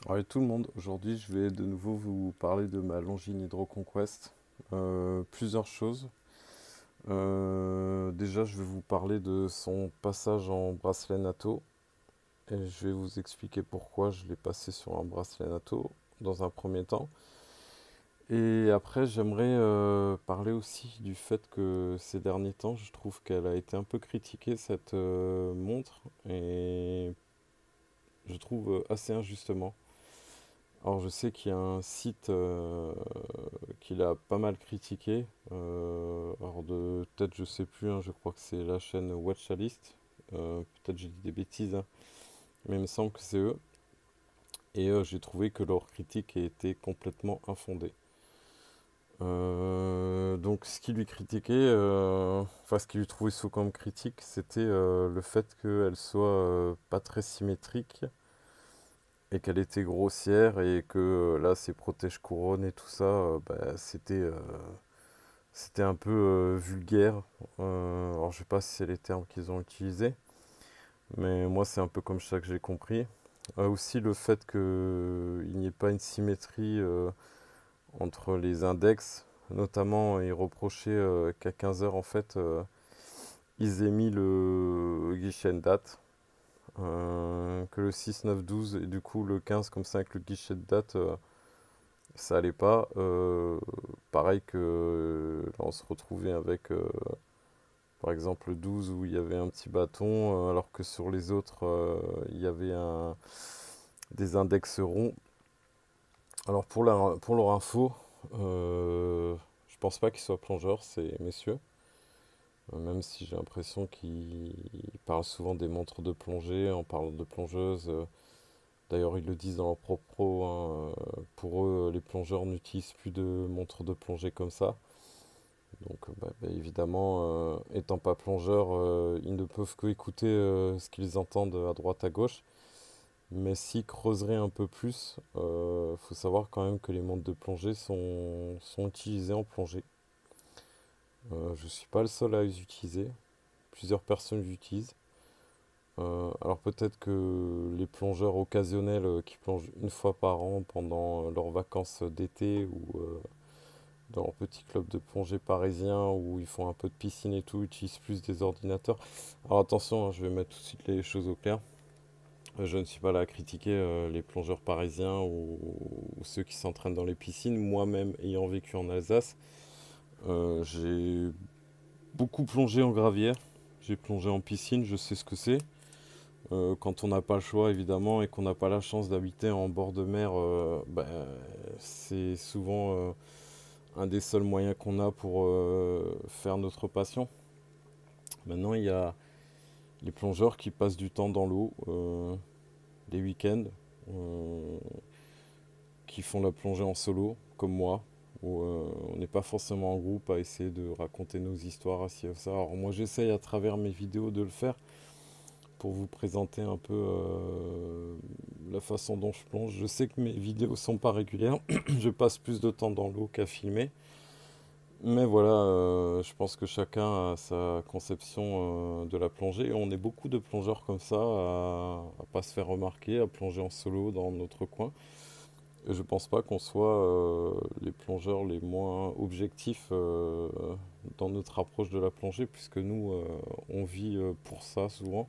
Allez tout le monde, aujourd'hui je vais de nouveau vous parler de ma Longines Hydro Conquest. Plusieurs choses. Déjà je vais vous parler de son passage en bracelet NATO et je vais vous expliquer pourquoi je l'ai passé sur un bracelet NATO dans un premier temps. Et après j'aimerais parler aussi du fait que ces derniers temps je trouve qu'elle a été un peu critiquée cette montre et je trouve assez injustement. Alors je sais qu'il y a un site qui l'a pas mal critiqué. Alors de tête je sais plus, hein, je crois que c'est la chaîne Watchalist. Peut-être j'ai dit des bêtises, hein, mais il me semble que c'est eux. Et j'ai trouvé que leur critique était complètement infondée. Donc ce qui lui critiquait, enfin ce qui lui trouvait sous comme critique, c'était le fait qu'elle soit pas très symétrique et qu'elle était grossière et que là ses protège couronnes et tout ça, bah, c'était un peu vulgaire. Alors je sais pas si c'est les termes qu'ils ont utilisés, mais moi c'est un peu comme ça que j'ai compris. Aussi le fait qu'il n'y ait pas une symétrie entre les index, notamment ils reprochaient qu'à 15 heures en fait ils aient mis le guichet de date. Que le 6, 9, 12 et du coup le 15 comme ça avec le guichet de date ça allait pas. Pareil que là, on se retrouvait avec par exemple le 12 où il y avait un petit bâton alors que sur les autres il y avait des index ronds. Alors pour leur info, je pense pas qu'ils soient plongeurs ces messieurs. Même si j'ai l'impression qu'ils parlent souvent des montres de plongée en parlant de plongeuses. D'ailleurs, ils le disent dans leur propre, hein, pour eux, les plongeurs n'utilisent plus de montres de plongée comme ça. Donc, évidemment, étant pas plongeurs, ils ne peuvent que écouter ce qu'ils entendent à droite à gauche. Mais s'ils creuseraient un peu plus, faut savoir quand même que les montres de plongée sont utilisées en plongée. Je ne suis pas le seul à les utiliser. Plusieurs personnes les utilisent. Alors peut-être que les plongeurs occasionnels qui plongent une fois par an pendant leurs vacances d'été ou dans leur petit club de plongée parisien où ils font un peu de piscine et tout, utilisent plus des ordinateurs. Alors attention, hein, je vais mettre tout de suite les choses au clair. Je ne suis pas là à critiquer les plongeurs parisiens ou ceux qui s'entraînent dans les piscines. Moi-même, ayant vécu en Alsace, j'ai beaucoup plongé en gravière. J'ai plongé en piscine, je sais ce que c'est. Quand on n'a pas le choix évidemment et qu'on n'a pas la chance d'habiter en bord de mer, c'est souvent un des seuls moyens qu'on a pour faire notre passion. Maintenant, il y a les plongeurs qui passent du temps dans l'eau, les week-ends, euh, qui font la plongée en solo, comme moi, où on n'est pas forcément en groupe à essayer de raconter nos histoires, à ci, à ça. Alors moi, j'essaye à travers mes vidéos de le faire pour vous présenter un peu la façon dont je plonge. Je sais que mes vidéos sont pas régulières, je passe plus de temps dans l'eau qu'à filmer. Mais voilà, je pense que chacun a sa conception de la plongée. Et on est beaucoup de plongeurs comme ça, à pas se faire remarquer, à plonger en solo dans notre coin. Et je pense pas qu'on soit les plongeurs les moins objectifs dans notre approche de la plongée, puisque nous, on vit pour ça souvent.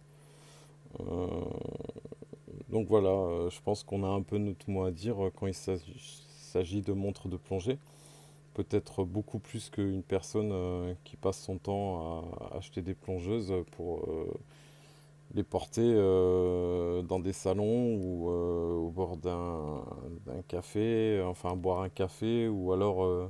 Euh, donc voilà, je pense qu'on a un peu notre mot à dire quand il s'agit de montres de plongée. Peut-être beaucoup plus qu'une personne qui passe son temps à acheter des plongeuses pour les porter dans des salons ou au bord d'un café, enfin boire un café, ou alors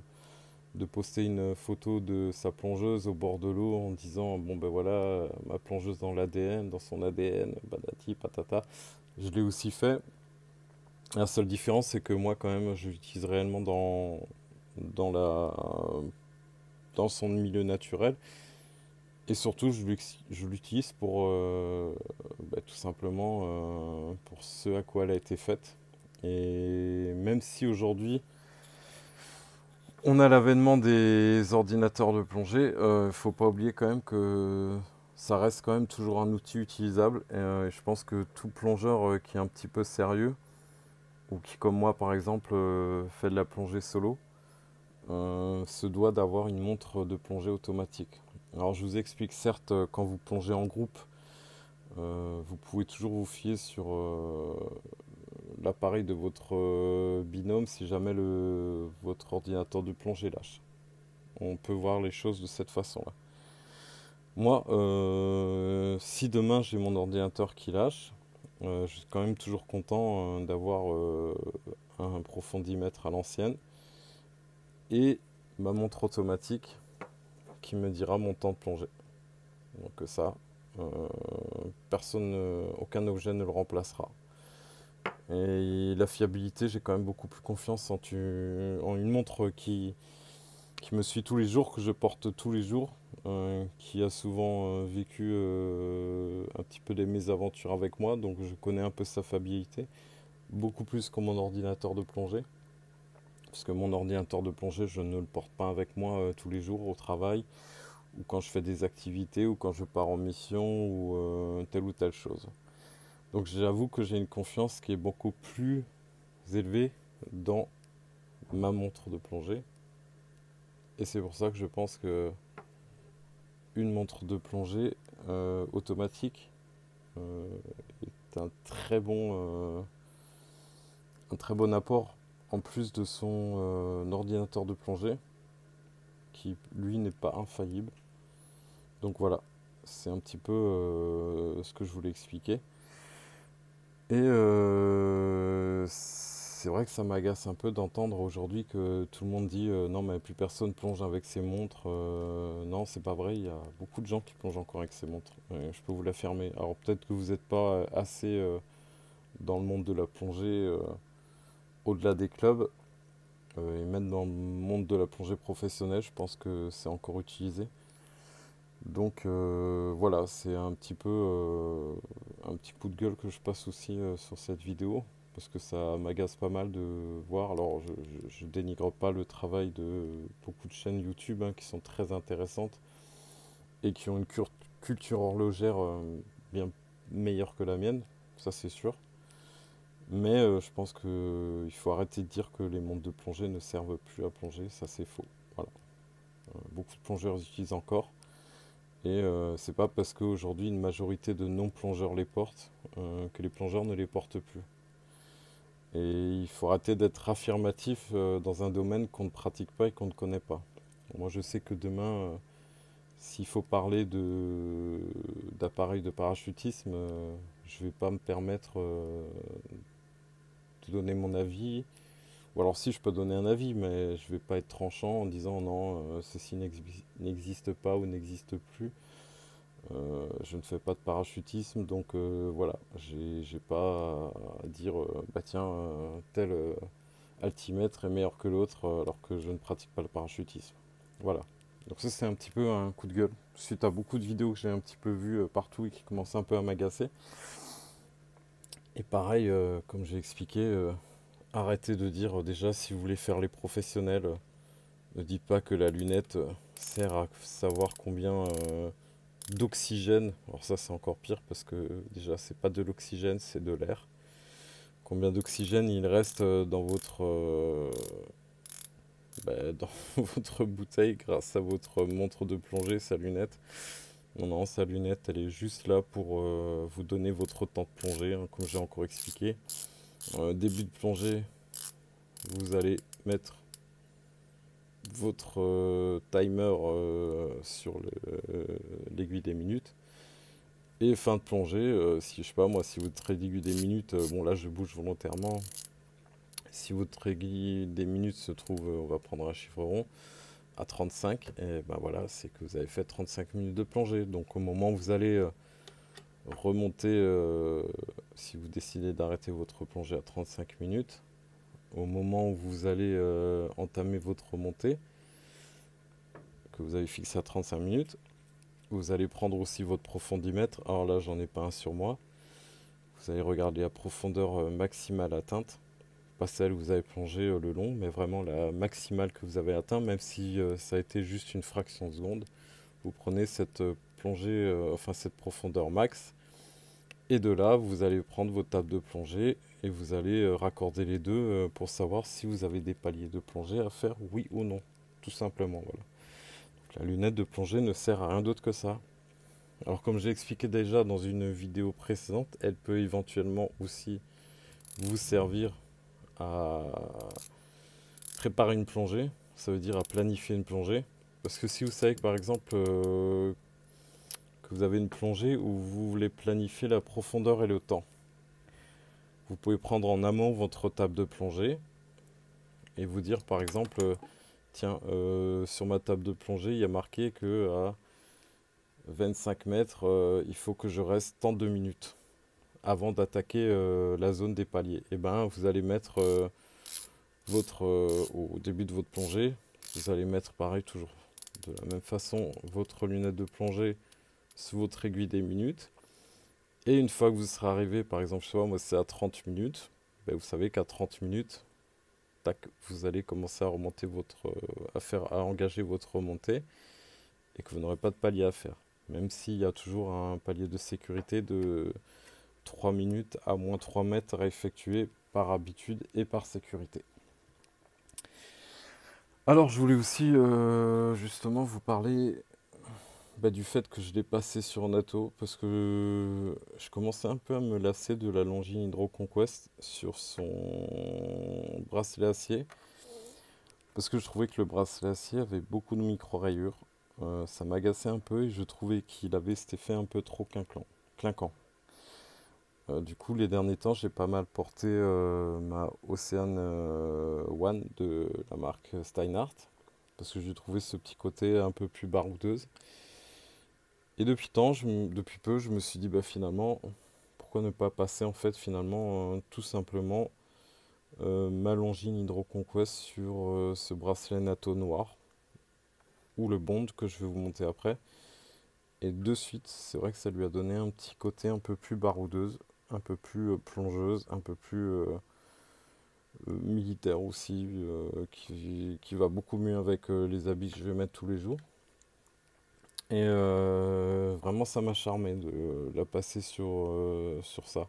de poster une photo de sa plongeuse au bord de l'eau en disant bon ben voilà ma plongeuse dans l'ADN, dans son ADN, patati patata. Je l'ai aussi fait. La seule différence, c'est que moi, quand même, je l'utilise réellement dans la, dans son milieu naturel. Et surtout, je l'utilise pour tout simplement pour ce à quoi elle a été faite. Et même si aujourd'hui, on a l'avènement des ordinateurs de plongée, il faut pas oublier quand même que ça reste quand même toujours un outil utilisable. Et je pense que tout plongeur qui est un petit peu sérieux ou qui comme moi par exemple fait de la plongée solo, se doit d'avoir une montre de plongée automatique. Alors je vous explique, certes, quand vous plongez en groupe, vous pouvez toujours vous fier sur l'appareil de votre binôme si jamais votre ordinateur de plongée lâche. On peut voir les choses de cette façon-là. Moi, si demain j'ai mon ordinateur qui lâche, je suis quand même toujours content d'avoir un profondimètre à l'ancienne et ma montre automatique qui me dira mon temps de plongée. Donc ça, euh, personne, aucun objet ne le remplacera. Et la fiabilité, j'ai quand même beaucoup plus confiance en une montre qui me suit tous les jours, que je porte tous les jours, qui a souvent vécu un petit peu des mésaventures avec moi, donc je connais un peu sa fiabilité, beaucoup plus que mon ordinateur de plongée, puisque mon ordinateur de plongée, je ne le porte pas avec moi tous les jours au travail, ou quand je fais des activités, ou quand je pars en mission, ou telle ou telle chose. Donc j'avoue que j'ai une confiance qui est beaucoup plus élevée dans ma montre de plongée, et c'est pour ça que je pense que une montre de plongée automatique euh, est un très bon apport en plus de son ordinateur de plongée qui lui n'est pas infaillible. Donc voilà, c'est un petit peu ce que je voulais expliquer. Et c'est vrai que ça m'agace un peu d'entendre aujourd'hui que tout le monde dit non mais plus personne plonge avec ses montres. Non, c'est pas vrai, il y a beaucoup de gens qui plongent encore avec ses montres. Je peux vous l'affirmer. Alors peut-être que vous n'êtes pas assez dans le monde de la plongée au-delà des clubs et même dans le monde de la plongée professionnelle, je pense que c'est encore utilisé. Donc voilà, c'est un petit coup de gueule que je passe aussi sur cette vidéo parce que ça m'agace pas mal de voir. Alors je dénigre pas le travail de beaucoup de chaînes YouTube hein, qui sont très intéressantes et qui ont une culture horlogère bien meilleure que la mienne, ça c'est sûr. Mais je pense qu'il faut arrêter de dire que les montres de plongée ne servent plus à plonger, ça c'est faux. Voilà. Beaucoup de plongeurs les utilisent encore. Et c'est pas parce qu'aujourd'hui une majorité de non-plongeurs les portent que les plongeurs ne les portent plus. Et il faut arrêter d'être affirmatif dans un domaine qu'on ne pratique pas et qu'on ne connaît pas. Moi je sais que demain, s'il faut parler d'appareils de parachutisme, je vais pas me permettre de donner mon avis. Ou alors si je peux donner un avis, mais je vais pas être tranchant en disant non, ceci n'existe pas ou n'existe plus. Je ne fais pas de parachutisme, donc voilà, j'ai pas à dire bah tiens, tel altimètre est meilleur que l'autre alors que je ne pratique pas le parachutisme. Voilà. Donc ça c'est un petit peu un coup de gueule, suite à beaucoup de vidéos que j'ai un petit peu vues partout et qui commencent un peu à m'agacer. Et pareil, comme j'ai expliqué, arrêtez de dire déjà si vous voulez faire les professionnels, ne dites pas que la lunette sert à savoir combien d'oxygène. Alors ça c'est encore pire parce que déjà c'est pas de l'oxygène, c'est de l'air. Combien d'oxygène il reste dans votre bouteille grâce à votre montre de plongée, sa lunette. Non, non, sa lunette elle est juste là pour vous donner votre temps de plongée, hein, comme j'ai encore expliqué. Début de plongée, vous allez mettre votre timer sur l'aiguille des minutes. Et fin de plongée, si je sais pas moi, si votre aiguille des minutes, bon là je bouge volontairement, si votre aiguille des minutes se trouve, on va prendre un chiffre rond, à 35, et ben voilà, c'est que vous avez fait 35 minutes de plongée. Donc au moment où vous allez remonter, si vous décidez d'arrêter votre plongée à 35 minutes, au moment où vous allez entamer votre remontée, que vous avez fixé à 35 minutes, vous allez prendre aussi votre profondimètre. Alors là, j'en ai pas un sur moi. Vous allez regarder la profondeur maximale atteinte. Pas celle où vous avez plongé le long, mais vraiment la maximale que vous avez atteint, même si ça a été juste une fraction de seconde. Vous prenez cette plongée, enfin cette profondeur max. Et de là, vous allez prendre votre table de plongée et vous allez raccorder les deux pour savoir si vous avez des paliers de plongée à faire, oui ou non. Tout simplement, voilà. Donc, la lunette de plongée ne sert à rien d'autre que ça. Alors comme j'ai expliqué déjà dans une vidéo précédente, elle peut éventuellement aussi vous servir à préparer une plongée, ça veut dire à planifier une plongée. Parce que si vous savez que par exemple que vous avez une plongée où vous voulez planifier la profondeur et le temps, vous pouvez prendre en amont votre table de plongée et vous dire par exemple, tiens, sur ma table de plongée, il y a marqué que à 25 mètres, il faut que je reste tant de minutes avant d'attaquer la zone des paliers. Et ben, vous allez mettre au début de votre plongée, vous allez mettre pareil toujours de la même façon votre lunette de plongée sous votre aiguille des minutes. Et une fois que vous serez arrivé, par exemple, chez moi c'est à 30 minutes, ben vous savez qu'à 30 minutes, tac, vous allez commencer à remonter à engager votre remontée et que vous n'aurez pas de palier à faire. Même s'il y a toujours un palier de sécurité de 3 minutes à moins 3 mètres à effectuer par habitude et par sécurité. Alors je voulais aussi justement vous parler du fait que je l'ai passé sur Nato parce que je commençais un peu à me lasser de la Longines Hydro Conquest sur son bracelet acier parce que je trouvais que le bracelet acier avait beaucoup de micro-rayures. Ça m'agaçait un peu et je trouvais qu'il avait cet effet un peu trop clinquant. Du coup, les derniers temps, j'ai pas mal porté ma Ocean One de la marque Steinhardt parce que j'ai trouvé ce petit côté un peu plus baroudeuse. Et depuis peu, je me suis dit, finalement, pourquoi ne pas passer en fait finalement tout simplement ma Longines Hydro Conquest sur ce bracelet NATO noir ou le Bond que je vais vous monter après. Et de suite, c'est vrai que ça lui a donné un petit côté un peu plus baroudeuse, un peu plus plongeuse, un peu plus militaire aussi, qui va beaucoup mieux avec les habits que je vais mettre tous les jours. Et vraiment, ça m'a charmé de la passer sur ça.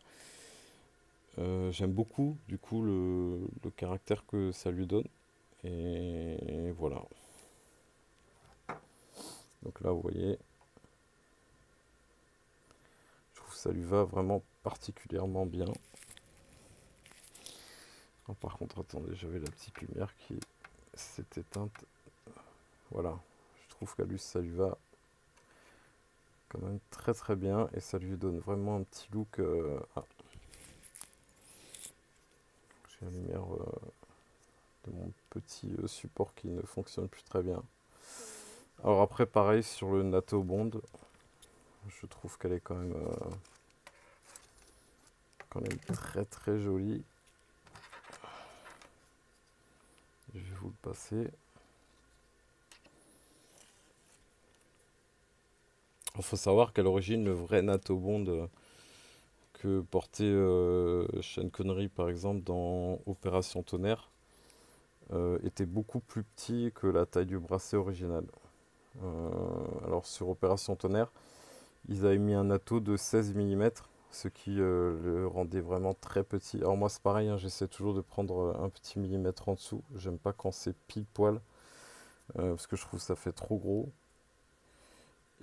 J'aime beaucoup, du coup, le caractère que ça lui donne. Et voilà. Donc là, vous voyez, je trouve que ça lui va vraiment particulièrement bien. Ah, par contre, attendez, j'avais la petite lumière qui s'est éteinte. Voilà, je trouve qu'à lui, ça lui va quand même très très bien et ça lui donne vraiment un petit look. J'ai la lumière de mon petit support qui ne fonctionne plus très bien. Alors après, pareil sur le NATO Bond, je trouve qu'elle est quand même très très jolie. Je vais vous le passer. Il faut savoir qu'à l'origine, le vrai NATO Bond que portait Sean Connery par exemple dans Opération Tonnerre était beaucoup plus petit que la taille du bracelet original. Alors sur Opération Tonnerre, ils avaient mis un NATO de 16 mm, ce qui le rendait vraiment très petit. Alors moi c'est pareil, hein, j'essaie toujours de prendre un petit millimètre en dessous. J'aime pas quand c'est pile poil, parce que je trouve que ça fait trop gros.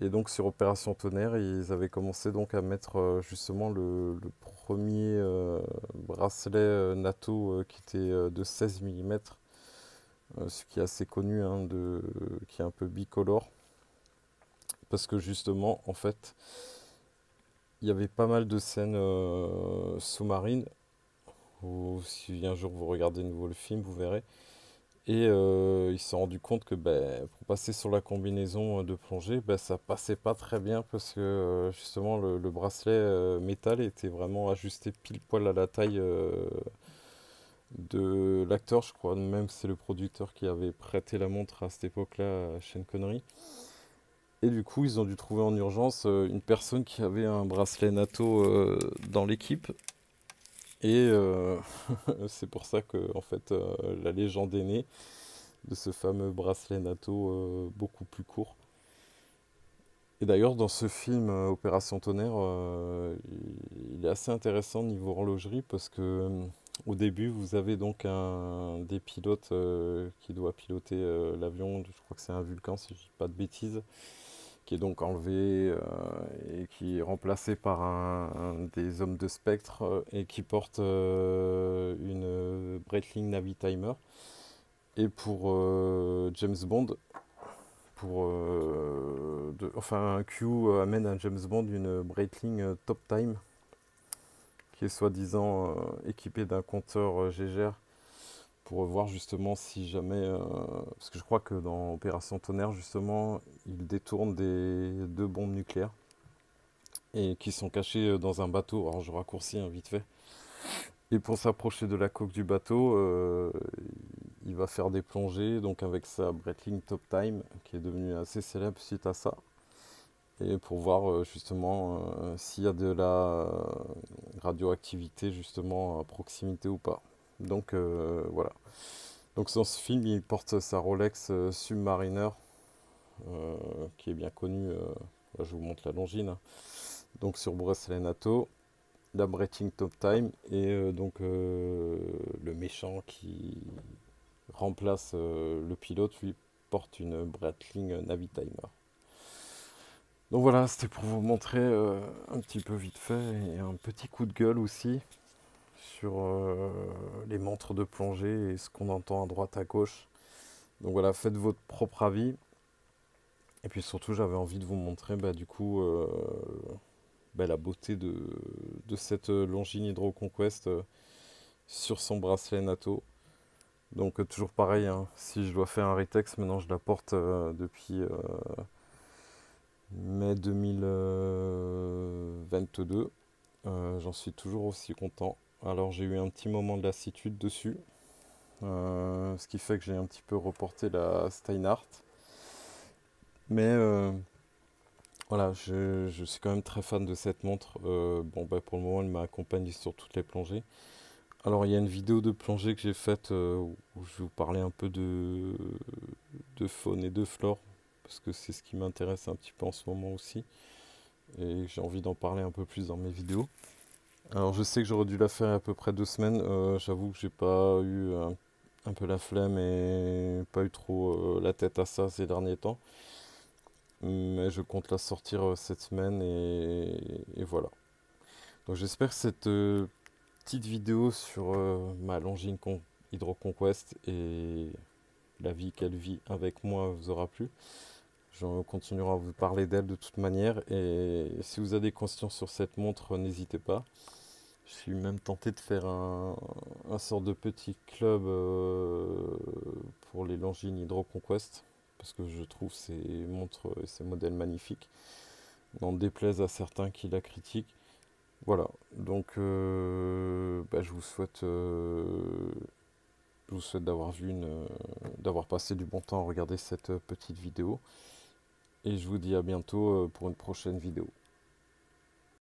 Et donc sur Opération Tonnerre, ils avaient commencé donc à mettre justement le premier bracelet NATO qui était de 16 mm, ce qui est assez connu, hein, qui est un peu bicolore. Parce que justement, en fait, il y avait pas mal de scènes sous-marines, ou si un jour vous regardez de nouveau le film, vous verrez. Et ils se sont rendus compte que pour passer sur la combinaison de plongée, ça passait pas très bien parce que justement le bracelet métal était vraiment ajusté pile poil à la taille de l'acteur, je crois. Même c'est le producteur qui avait prêté la montre à cette époque-là à Sean Connery. Et du coup, ils ont dû trouver en urgence une personne qui avait un bracelet NATO dans l'équipe. Et c'est pour ça que en fait, la légende est née de ce fameux bracelet NATO beaucoup plus court. Et d'ailleurs, dans ce film Opération Tonnerre, il est assez intéressant niveau horlogerie parce que au début, vous avez donc un des pilotes qui doit piloter l'avion, je crois que c'est un Vulcan si je dis pas de bêtises, qui est donc enlevé et qui est remplacé par un des hommes de Spectre et qui porte une Breitling Navitimer. Et pour James Bond, enfin, Q amène à James Bond une Breitling Top Time qui est soi-disant équipée d'un compteur Gégère pour voir justement si jamais. Parce que je crois que dans Opération Tonnerre, justement, ils détournent des deux bombes nucléaires et qui sont cachées dans un bateau. Alors je raccourcis vite fait. Et pour s'approcher de la coque du bateau, il va faire des plongées, donc avec sa Breitling Top Time, qui est devenue assez célèbre suite à ça. Et pour voir justement s'il y a de la radioactivité justement à proximité ou pas. Donc voilà. Donc dans ce film, il porte sa Rolex Submariner, qui est bien connue. Là, je vous montre la longine, hein. Donc sur bracelet NATO, la Breitling Top Time et donc le méchant qui remplace le pilote, lui porte une Breitling Navitimer. Donc voilà, c'était pour vous montrer un petit peu vite fait et un petit coup de gueule aussi sur les montres de plongée et ce qu'on entend à droite à gauche. Donc voilà, faites votre propre avis. Et puis surtout, j'avais envie de vous montrer du coup la beauté de cette Longines Hydro Conquest sur son bracelet NATO. Donc toujours pareil, hein, si je dois faire un retex, maintenant je la porte depuis mai 2022. J'en suis toujours aussi content. Alors j'ai eu un petit moment de lassitude dessus, ce qui fait que j'ai un petit peu reporté la Steinhardt. Mais voilà, je suis quand même très fan de cette montre. Pour le moment, elle m'accompagne sur toutes les plongées. Alors il y a une vidéo de plongée que j'ai faite où je vais vous parler un peu de faune et de flore, parce que c'est ce qui m'intéresse un petit peu en ce moment aussi. Et j'ai envie d'en parler un peu plus dans mes vidéos. Alors je sais que j'aurais dû la faire il y a à peu près 2 semaines. J'avoue que j'ai pas eu un peu la flemme et pas eu trop la tête à ça ces derniers temps. Mais je compte la sortir cette semaine et voilà. Donc j'espère que cette petite vidéo sur ma Longines Hydro Conquest et la vie qu'elle vit avec moi vous aura plu. Je continuerai à vous parler d'elle de toute manière. Et si vous avez des questions sur cette montre, n'hésitez pas. Je suis même tenté de faire un sort de petit club pour les Longines Hydro Conquest. Parce que je trouve ces montres et ces modèles magnifiques. N'en déplaise à certains qui la critiquent. Voilà, donc je vous souhaite d'avoir d'avoir passé du bon temps à regarder cette petite vidéo. Et je vous dis à bientôt pour une prochaine vidéo.